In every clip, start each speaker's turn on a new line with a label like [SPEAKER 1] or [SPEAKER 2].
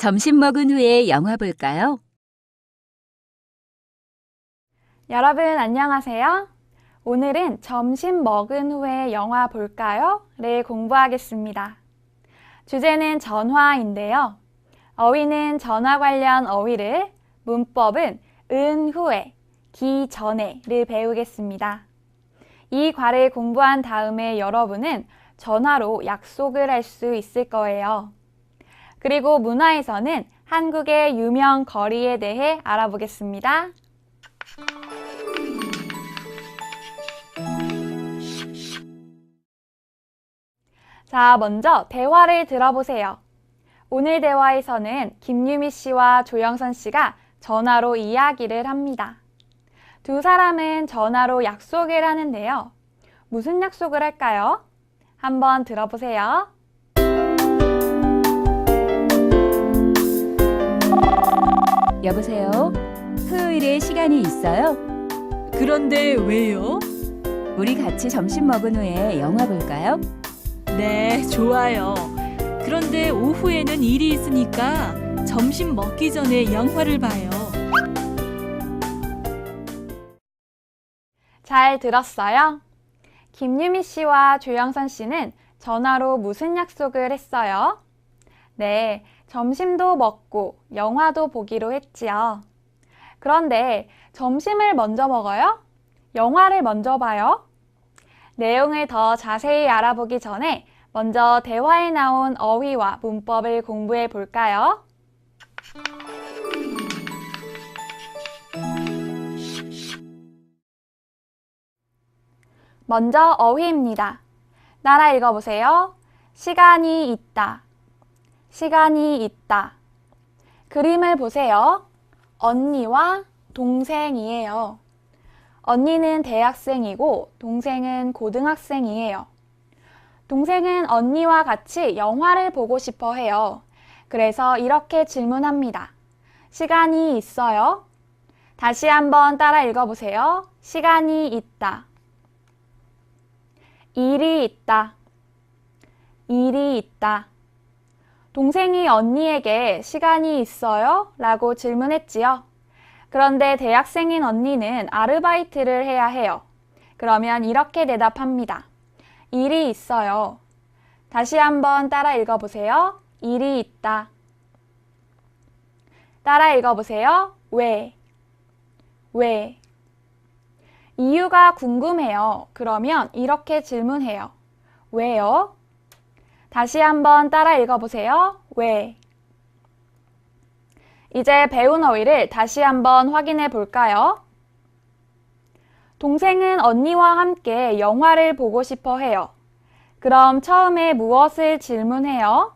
[SPEAKER 1] 점심 먹은 후에 영화 볼까요?
[SPEAKER 2] 여러분 안녕하세요. 오늘은 점심 먹은 후에 영화 볼까요? 를 공부하겠습니다. 주제는 전화인데요. 어휘는 전화 관련 어휘를, 문법은 은 후에, 기 전에를 배우겠습니다. 이 과를 공부한 다음에 여러분은 전화로 약속을 할 수 있을 거예요. 그리고 문화에서는 한국의 유명 거리에 대해 알아보겠습니다. 자, 먼저 대화를 들어보세요. 오늘 대화에서는 김유미 씨와 조영선 씨가 전화로 이야기를 합니다. 두 사람은 전화로 약속을 하는데요. 무슨 약속을 할까요? 한번 들어보세요.
[SPEAKER 1] 여보세요? 토요일에 시간이 있어요?
[SPEAKER 3] 그런데 왜요?
[SPEAKER 1] 우리 같이 점심 먹은 후에 영화 볼까요?
[SPEAKER 3] 네, 좋아요. 그런데 오후에는 일이 있으니까 점심 먹기 전에 영화를 봐요.
[SPEAKER 2] 잘 들었어요? 김유미 씨와 조영선 씨는 전화로 무슨 약속을 했어요? 네, 점심도 먹고 영화도 보기로 했지요. 그런데 점심을 먼저 먹어요? 영화를 먼저 봐요? 내용을 더 자세히 알아보기 전에 먼저 대화에 나온 어휘와 문법을 공부해 볼까요? 먼저 어휘입니다. 따라 읽어보세요. 시간이 있다. 시간이 있다. 그림을 보세요. 언니와 동생이에요. 언니는 대학생이고 동생은 고등학생이에요. 동생은 언니와 같이 영화를 보고 싶어 해요. 그래서 이렇게 질문합니다. 시간이 있어요? 다시 한번 따라 읽어보세요. 시간이 있다. 일이 있다. 일이 있다. 동생이 언니에게 시간이 있어요? 라고 질문했지요. 그런데 대학생인 언니는 아르바이트를 해야 해요. 그러면 이렇게 대답합니다. 일이 있어요. 다시 한번 따라 읽어보세요. 일이 있다. 따라 읽어보세요. 왜? 왜? 이유가 궁금해요. 그러면 이렇게 질문해요. 왜요? 다시 한번 따라 읽어보세요. 왜? 이제 배운 어휘를 다시 한번 확인해 볼까요? 동생은 언니와 함께 영화를 보고 싶어 해요. 그럼 처음에 무엇을 질문해요?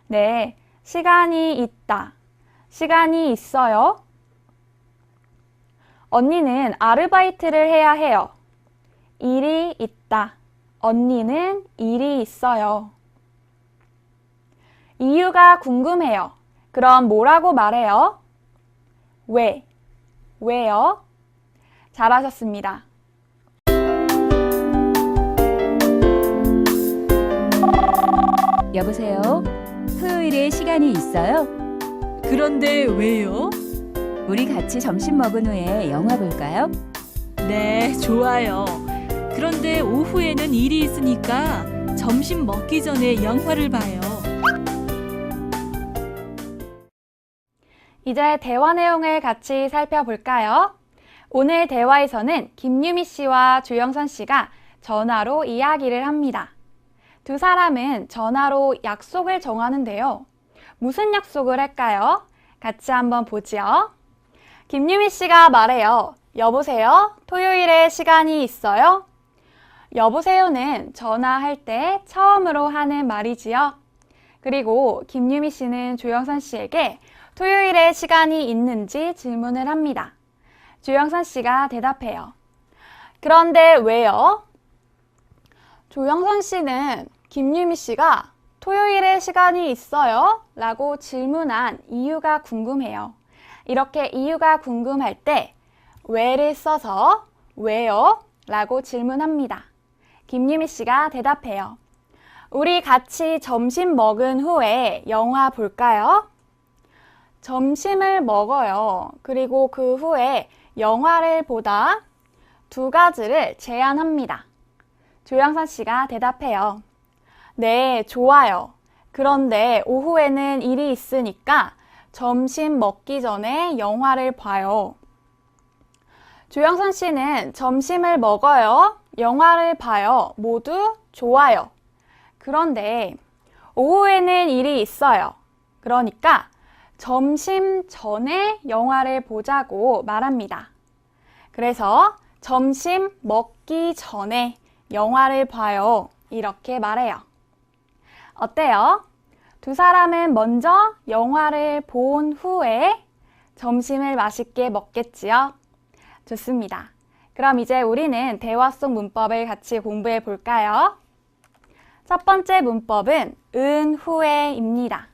[SPEAKER 2] 네, 시간이 있다. 시간이 있어요? 언니는 아르바이트를 해야 해요. 일이 있다. 언니는 일이 있어요. 이유가 궁금해요. 그럼 뭐라고 말해요? 왜? 왜요? 잘하셨습니다.
[SPEAKER 1] 여보세요? 토요일에 시간이 있어요?
[SPEAKER 3] 그런데 왜요?
[SPEAKER 1] 우리 같이 점심 먹은 후에 영화 볼까요?
[SPEAKER 3] 네, 좋아요. 그런데 오후에는 일이 있으니까 점심 먹기 전에 영화를 봐요.
[SPEAKER 2] 이제 대화 내용을 같이 살펴볼까요? 오늘 대화에서는 김유미 씨와 조영선 씨가 전화로 이야기를 합니다. 두 사람은 전화로 약속을 정하는데요. 무슨 약속을 할까요? 같이 한번 보지요. 김유미 씨가 말해요. 여보세요? 토요일에 시간이 있어요? 여보세요는 전화할 때 처음으로 하는 말이지요. 그리고 김유미 씨는 조영선 씨에게 토요일에 시간이 있는지 질문을 합니다. 조영선 씨가 대답해요. 그런데 왜요? 조영선 씨는 김유미 씨가 토요일에 시간이 있어요? 라고 질문한 이유가 궁금해요. 이렇게 이유가 궁금할 때 왜를 써서 왜요? 라고 질문합니다. 김유미 씨가 대답해요. 우리 같이 점심 먹은 후에 영화 볼까요? 점심을 먹어요. 그리고 그 후에 영화를 보다 두 가지를 제안합니다. 조영선 씨가 대답해요. 네, 좋아요. 그런데 오후에는 일이 있으니까 점심 먹기 전에 영화를 봐요. 조영선 씨는 점심을 먹어요, 영화를 봐요, 모두 좋아요. 그런데 오후에는 일이 있어요. 그러니까 점심 전에 영화를 보자고 말합니다. 그래서 점심 먹기 전에 영화를 봐요. 이렇게 말해요. 어때요? 두 사람은 먼저 영화를 본 후에 점심을 맛있게 먹겠지요? 좋습니다. 그럼 이제 우리는 대화 속 문법을 같이 공부해 볼까요? 첫 번째 문법은 은 후에입니다.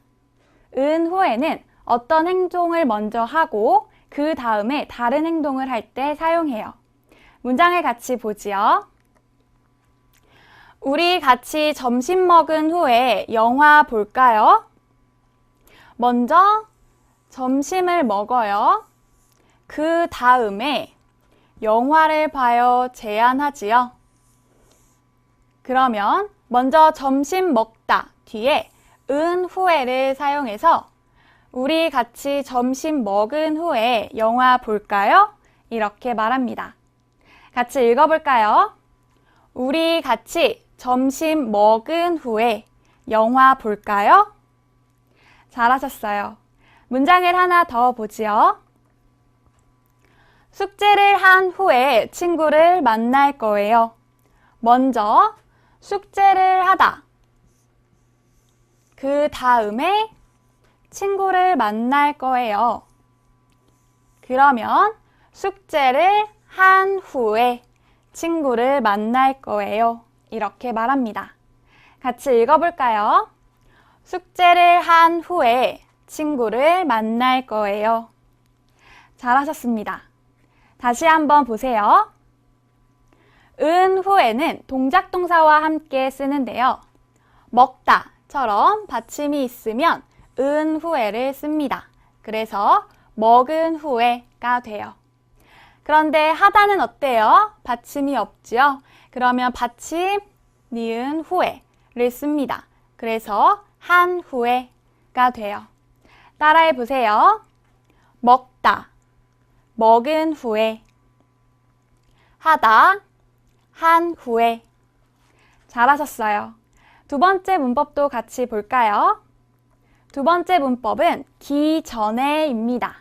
[SPEAKER 2] 은 후에는 어떤 행동을 먼저 하고 그 다음에 다른 행동을 할 때 사용해요. 문장을 같이 보지요. 우리 같이 점심 먹은 후에 영화 볼까요? 먼저 점심을 먹어요. 그 다음에 영화를 봐요 제안하지요. 그러면 먼저 점심 먹다 뒤에 은 후에를 사용해서 우리 같이 점심 먹은 후에 영화 볼까요? 이렇게 말합니다. 같이 읽어볼까요? 우리 같이 점심 먹은 후에 영화 볼까요? 잘하셨어요. 문장을 하나 더 보지요. 숙제를 한 후에 친구를 만날 거예요. 먼저 숙제를 하다. 그 다음에 친구를 만날 거예요. 그러면 숙제를 한 후에 친구를 만날 거예요. 이렇게 말합니다. 같이 읽어볼까요? 숙제를 한 후에 친구를 만날 거예요. 잘하셨습니다. 다시 한번 보세요. 은 후에는 동작 동사와 함께 쓰는데요. 먹다처럼 받침이 있으면 은 후에를 씁니다. 그래서 먹은 후에가 돼요. 그런데 하다는 어때요? 받침이 없지요? 그러면 받침, 니은 후에를 씁니다. 그래서 한 후에가 돼요. 따라해 보세요. 먹다, 먹은 후에, 하다, 한 후에. 잘하셨어요. 두 번째 문법도 같이 볼까요? 두 번째 문법은 기 전에입니다.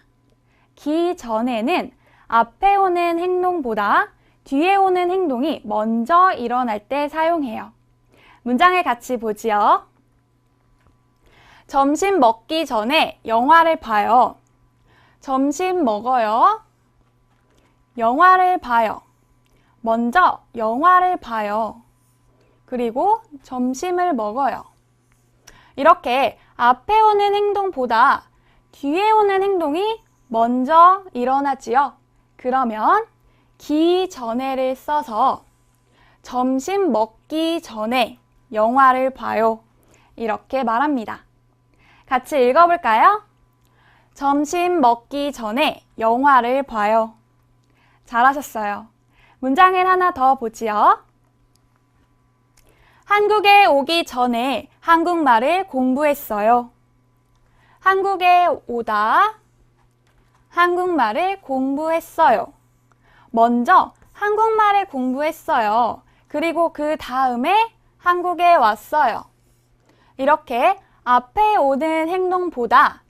[SPEAKER 2] 기 전에는 앞에 오는 행동보다 뒤에 오는 행동이 먼저 일어날 때 사용해요. 문장을 같이 보지요. 점심 먹기 전에 영화를 봐요. 점심 먹어요. 영화를 봐요. 먼저 영화를 봐요. 그리고 점심을 먹어요. 이렇게 앞에 오는 행동보다 뒤에 오는 행동이 먼저 일어나지요. 그러면 기 전에를 써서 점심 먹기 전에 영화를 봐요. 이렇게 말합니다. 같이 읽어볼까요? 점심 먹기 전에 영화를 봐요. 잘하셨어요. 문장을 하나 더 보지요. 한국에 오기 전에 한국말을 공부했어요. 한국에 오다 한국말을 공부했어요. 먼저 한국말을 공부했어요. 그리고 그 다음에 한국에 왔어요. 이렇게 앞에 오는 행동보다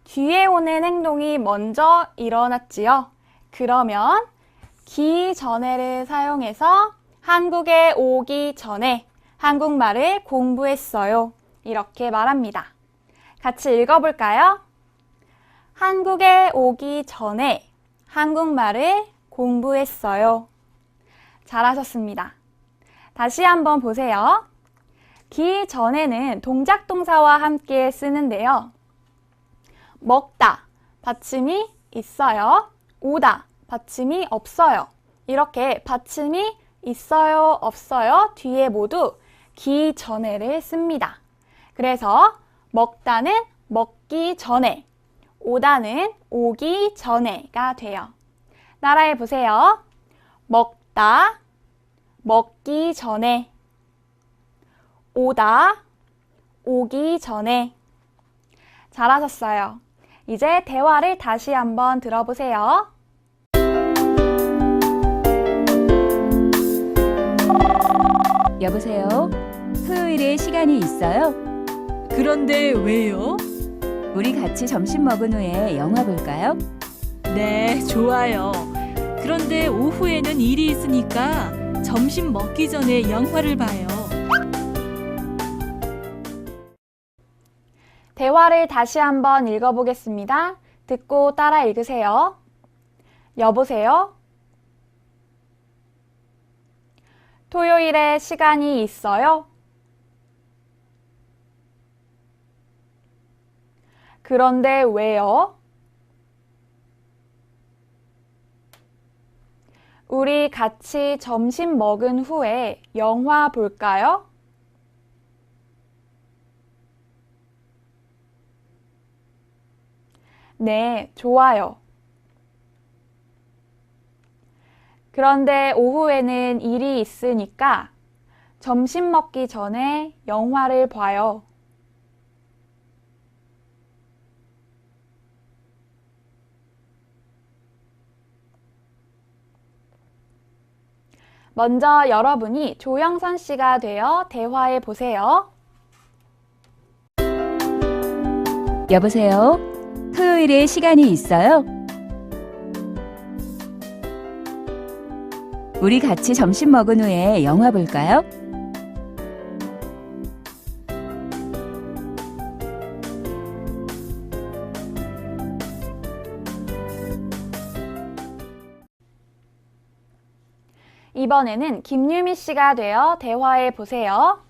[SPEAKER 2] 뒤에 오는 행동이 먼저 일어났지요. 그러면 기 전에를 사용해서 한국에 오기 전에 한국말을 공부했어요. 이렇게 말합니다. 같이 읽어볼까요? 한국에 오기 전에 한국말을 공부했어요. 잘하셨습니다. 다시 한번 보세요. 기 전에는 동작 동사와 함께 쓰는데요. 먹다, 받침이 있어요. 오다, 받침이 없어요. 이렇게 받침이 있어요, 없어요, 뒤에 모두 기 전에를 씁니다. 그래서 먹다는 먹기 전에, 오다는 오기 전에가 돼요. 따라해 보세요. 먹다, 먹기 전에. 오다, 오기 전에. 잘하셨어요. 이제 대화를 다시 한번 들어보세요.
[SPEAKER 1] 여보세요? 토요일에 시간이 있어요?
[SPEAKER 3] 그런데 왜요?
[SPEAKER 1] 우리 같이 점심 먹은 후에 영화 볼까요?
[SPEAKER 3] 네, 좋아요. 그런데 오후에는 일이 있으니까 점심 먹기 전에 영화를 봐요.
[SPEAKER 2] 대화를 다시 한번 읽어보겠습니다. 듣고 따라 읽으세요. 여보세요? 토요일에 시간이 있어요? 그런데 왜요? 우리 같이 점심 먹은 후에 영화 볼까요? 네, 좋아요. 그런데 오후에는 일이 있으니까 점심 먹기 전에 영화를 봐요. 먼저 여러분이 조영선 씨가 되어 대화해 보세요.
[SPEAKER 1] 여보세요? 토요일에 시간이 있어요? 우리 같이 점심 먹은 후에 영화 볼까요?
[SPEAKER 2] 이번에는 김유미 씨가 되어 대화해 보세요.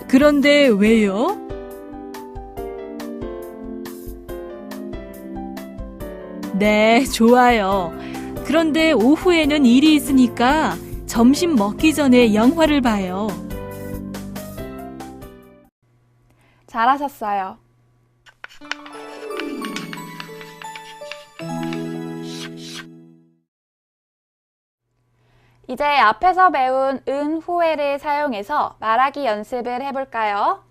[SPEAKER 3] 그런데 왜요? 네, 좋아요. 그런데 오후에는 일이 있으니까 점심 먹기 전에 영화를 봐요.
[SPEAKER 2] 잘하셨어요. 이제 앞에서 배운 은, 후에를 사용해서 말하기 연습을 해볼까요?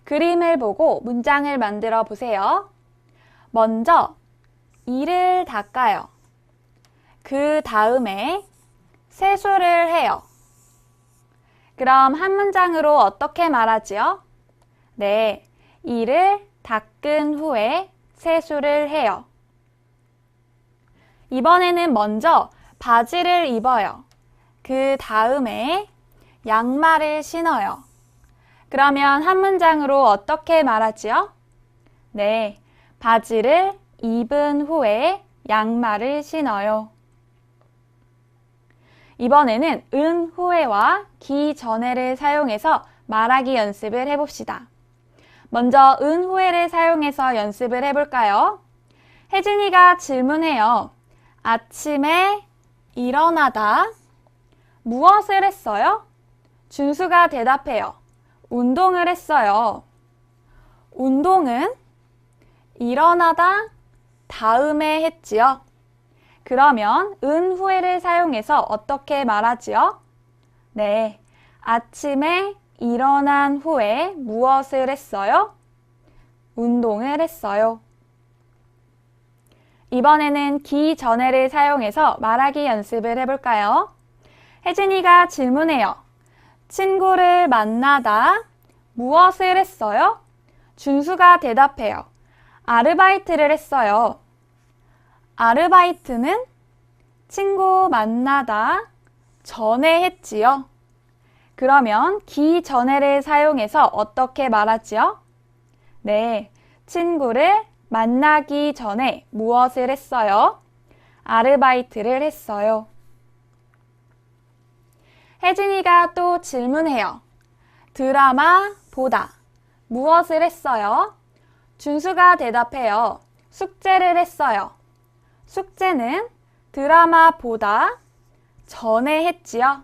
[SPEAKER 2] 그림을 보고 문장을 만들어 보세요. 먼저 이를 닦아요. 그 다음에 세수를 해요. 그럼 한 문장으로 어떻게 말하지요? 네, 이를 닦은 후에 세수를 해요. 이번에는 먼저 바지를 입어요. 그 다음에 양말을 신어요. 그러면 한 문장으로 어떻게 말하지요? 네, 바지를 입은 후에 양말을 신어요. 이번에는 은 후에와 기 전에를 사용해서 말하기 연습을 해봅시다. 먼저 은 후에를 사용해서 연습을 해볼까요? 혜진이가 질문해요. 아침에 일어나다 무엇을 했어요? 준수가 대답해요. 운동을 했어요. 운동은 일어나다 다음에 했지요. 그러면 은 후에를 사용해서 어떻게 말하지요? 네, 아침에 일어난 후에 무엇을 했어요? 운동을 했어요. 이번에는 기 전에를 사용해서 말하기 연습을 해볼까요? 혜진이가 질문해요. 친구를 만나다 무엇을 했어요? 준수가 대답해요. 아르바이트를 했어요. 아르바이트는 친구 만나다 전에 했지요. 그러면 기 전에를 사용해서 어떻게 말하지요? 네, 친구를 만나기 전에 무엇을 했어요? 아르바이트를 했어요. 혜진이가 또 질문해요. 드라마 보다 무엇을 했어요? 준수가 대답해요. 숙제를 했어요. 숙제는 드라마 보다 전에 했지요.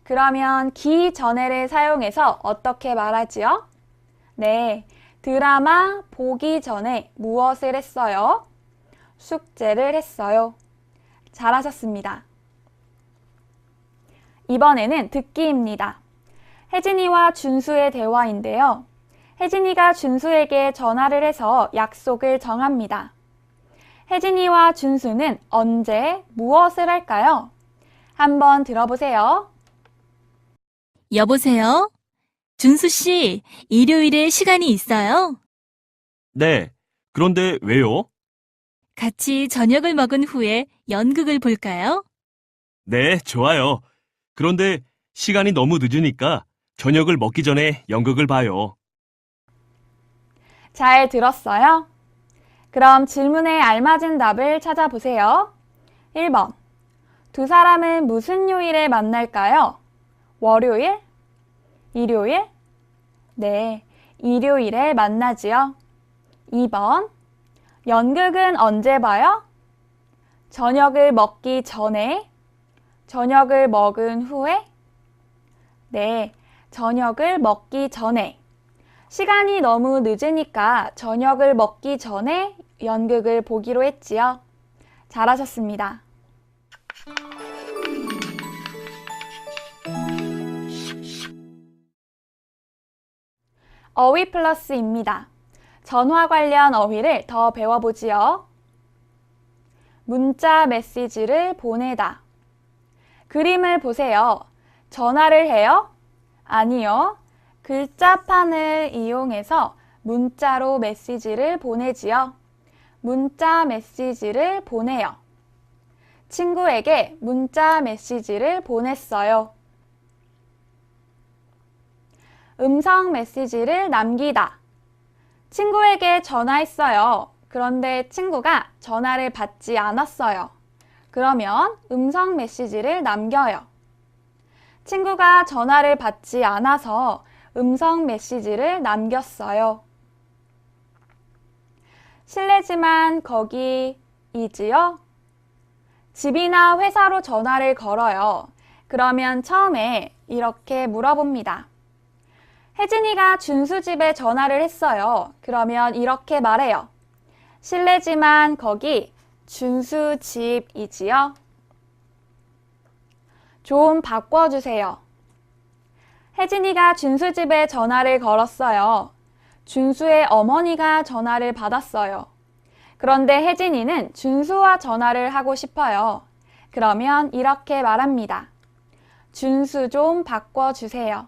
[SPEAKER 2] 그러면 기 전에를 사용해서 어떻게 말하지요? 네, 드라마 보기 전에 무엇을 했어요? 숙제를 했어요. 잘하셨습니다. 이번에는 듣기입니다. 혜진이와 준수의 대화인데요. 혜진이가 준수에게 전화를 해서 약속을 정합니다. 혜진이와 준수는 언제 무엇을 할까요? 한번 들어보세요.
[SPEAKER 3] 여보세요? 준수 씨, 일요일에 시간이 있어요?
[SPEAKER 4] 네. 그런데 왜요?
[SPEAKER 3] 같이 저녁을 먹은 후에 연극을 볼까요?
[SPEAKER 4] 네, 좋아요. 그런데 시간이 너무 늦으니까 저녁을 먹기 전에 연극을 봐요.
[SPEAKER 2] 잘 들었어요? 그럼 질문에 알맞은 답을 찾아보세요. 1번. 두 사람은 무슨 요일에 만날까요? 월요일? 일요일? 네, 일요일에 만나지요. 2번. 연극은 언제 봐요? 저녁을 먹기 전에? 저녁을 먹은 후에? 네, 저녁을 먹기 전에. 시간이 너무 늦으니까 저녁을 먹기 전에 연극을 보기로 했지요. 잘하셨습니다. 어휘 플러스입니다. 전화 관련 어휘를 더 배워보지요. 문자 메시지를 보내다. 그림을 보세요. 전화를 해요? 아니요. 글자판을 이용해서 문자로 메시지를 보내지요. 문자 메시지를 보내요. 친구에게 문자 메시지를 보냈어요. 음성 메시지를 남기다. 친구에게 전화했어요. 그런데 친구가 전화를 받지 않았어요. 그러면 음성 메시지를 남겨요. 친구가 전화를 받지 않아서 음성 메시지를 남겼어요. 실례지만 거기이지요? 집이나 회사로 전화를 걸어요. 그러면 처음에 이렇게 물어봅니다. 혜진이가 준수 집에 전화를 했어요. 그러면 이렇게 말해요. 실례지만 거기 준수 집이지요? 좀 바꿔주세요. 혜진이가 준수 집에 전화를 걸었어요. 준수의 어머니가 전화를 받았어요. 그런데 혜진이는 준수와 전화를 하고 싶어요. 그러면 이렇게 말합니다. 준수 좀 바꿔주세요.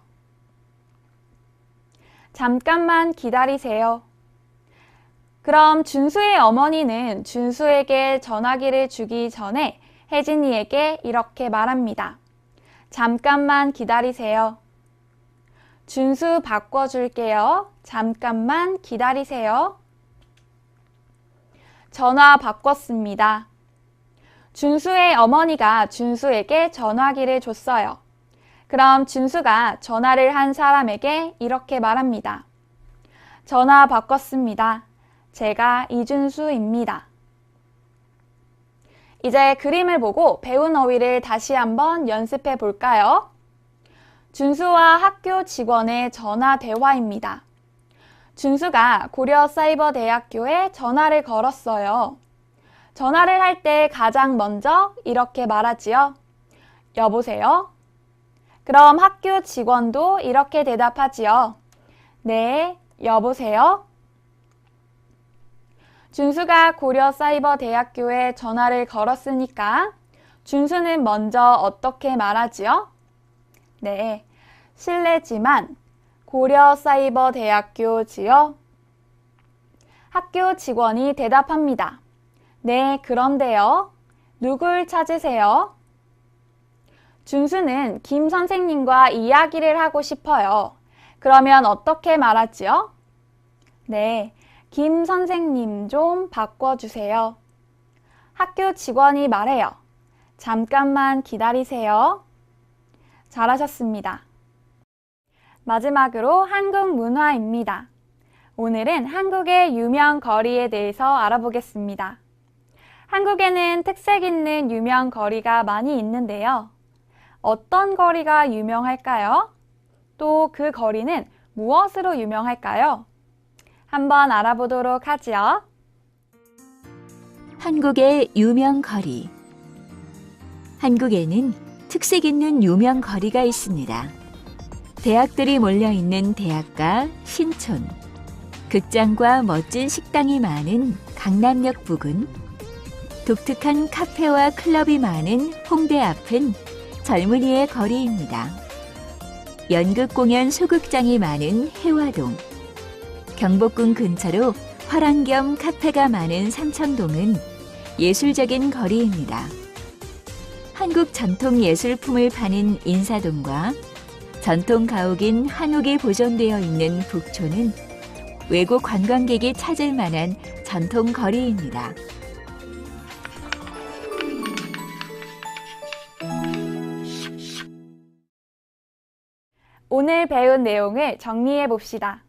[SPEAKER 2] 잠깐만 기다리세요. 그럼 준수의 어머니는 준수에게 전화기를 주기 전에 혜진이에게 이렇게 말합니다. 잠깐만 기다리세요. 준수 바꿔줄게요. 잠깐만 기다리세요. 전화 바꿨습니다. 준수의 어머니가 준수에게 전화기를 줬어요. 그럼 준수가 전화를 한 사람에게 이렇게 말합니다. 전화 바꿨습니다. 제가 이준수입니다. 이제 그림을 보고 배운 어휘를 다시 한번 연습해 볼까요? 준수와 학교 직원의 전화 대화입니다. 준수가 고려사이버대학교에 전화를 걸었어요. 전화를 할 때 가장 먼저 이렇게 말하지요. 여보세요? 그럼 학교 직원도 이렇게 대답하지요. 네, 여보세요? 준수가 고려사이버대학교에 전화를 걸었으니까 준수는 먼저 어떻게 말하지요? 네, 실례지만 고려사이버대학교지요? 학교 직원이 대답합니다. 네, 그런데요. 누굴 찾으세요? 준수는 김 선생님과 이야기를 하고 싶어요. 그러면 어떻게 말하지요? 네, 김 선생님 좀 바꿔주세요. 학교 직원이 말해요. 잠깐만 기다리세요. 잘하셨습니다. 마지막으로 한국 문화입니다. 오늘은 한국의 유명 거리에 대해서 알아보겠습니다. 한국에는 특색 있는 유명 거리가 많이 있는데요. 어떤 거리가 유명할까요? 또 그 거리는 무엇으로 유명할까요? 한번 알아보도록 하지요.
[SPEAKER 1] 한국의 유명 거리. 한국에는 특색 있는 유명 거리가 있습니다. 대학들이 몰려있는 대학가 신촌, 극장과 멋진 식당이 많은 강남역 부근, 독특한 카페와 클럽이 많은 홍대 앞은 젊은이의 거리입니다. 연극 공연 소극장이 많은 해화동, 경복궁 근처로 화랑 겸 카페가 많은 삼청동은 예술적인 거리입니다. 한국 전통 예술품을 파는 인사동과 전통 가옥인 한옥이 보존되어 있는 북촌은 외국 관광객이 찾을 만한 전통 거리입니다.
[SPEAKER 2] 오늘 배운 내용을 정리해 봅시다.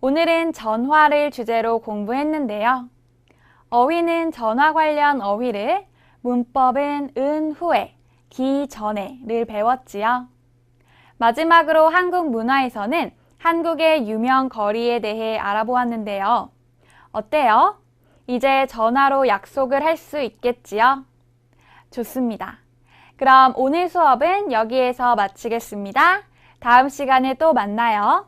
[SPEAKER 2] 오늘은 전화를 주제로 공부했는데요. 어휘는 전화 관련 어휘를, 문법은 은 후에, 기 전에를 배웠지요. 마지막으로 한국 문화에서는 한국의 유명 거리에 대해 알아보았는데요. 어때요? 이제 전화로 약속을 할 수 있겠지요? 좋습니다. 그럼 오늘 수업은 여기에서 마치겠습니다. 다음 시간에 또 만나요.